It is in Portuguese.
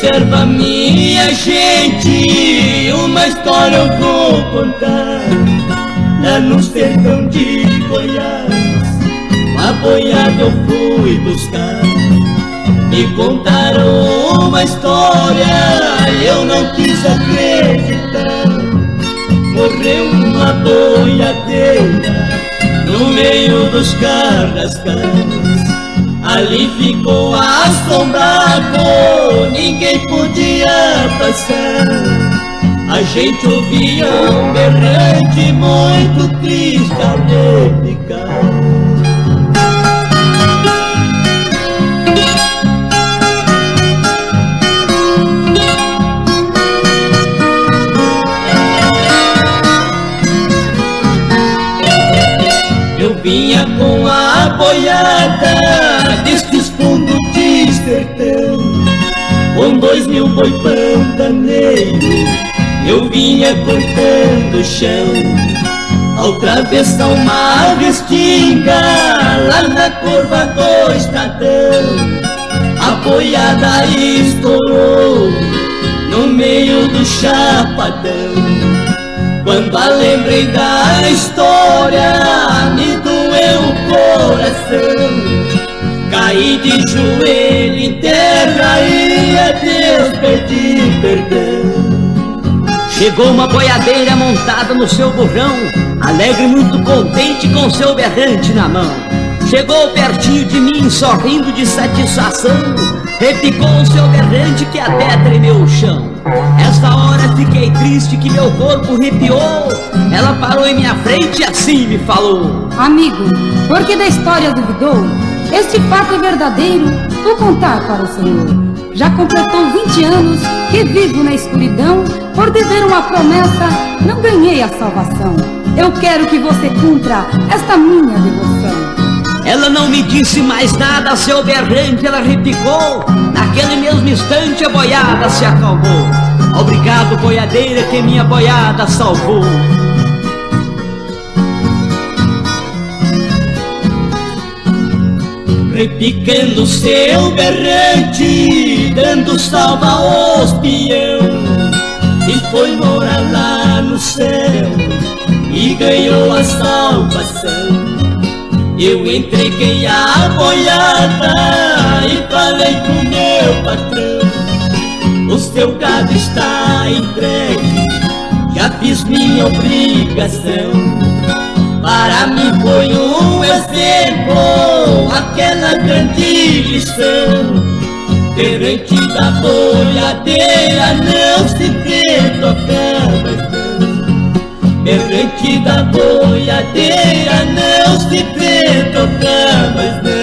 Observa, minha gente, uma história eu vou contar. Lá no sertão de Goiás, uma boiada eu fui buscar. Me contaram uma história, eu não quis acreditar. Morreu uma boiadeira no meio dos carrascais. Ali ficou assombrado, ninguém podia passar. A gente ouvia um berrante muito triste ao repicar. Eu vinha com a boiada destes fundos de sertão, com 2000 boi pantaneiros, eu vinha cortando o chão. Ao atravessar uma restinga lá na curva do estradão, a boiada estourou no meio do chapadão. Quando a lembrei da história, me doeu o coração. Caí de joelho em terra e a Deus pedi perdão. Chegou uma boiadeira montada no seu burrão, alegre e muito contente com seu berrante na mão. Chegou pertinho de mim sorrindo de satisfação, repicou o seu berrante que até tremeu o chão. Esta hora fiquei triste que meu corpo arrepiou. Ela parou em minha frente e assim me falou: amigo, por que da história duvidou? Este fato é verdadeiro, vou contar para o Senhor. Já completou 20 anos que vivo na escuridão. Por dever uma promessa, não ganhei a salvação. Eu quero que você cumpra esta minha devoção. Ela não me disse mais nada, seu berrante ela repicou. Naquele mesmo instante a boiada se acalmou. Obrigado, boiadeira, que minha boiada salvou. Repicando seu berrante, dando salva aos peão, e foi morar lá no céu e ganhou a salvação. Eu entreguei a boiada e falei pro meu patrão: o seu gado está entregue, já fiz minha obrigação. Para mim foi um exemplo aquela grande lição. Berrante da boiadeira não se vê tocar mais não. Berrante da boiadeira não se vê tocar mais não.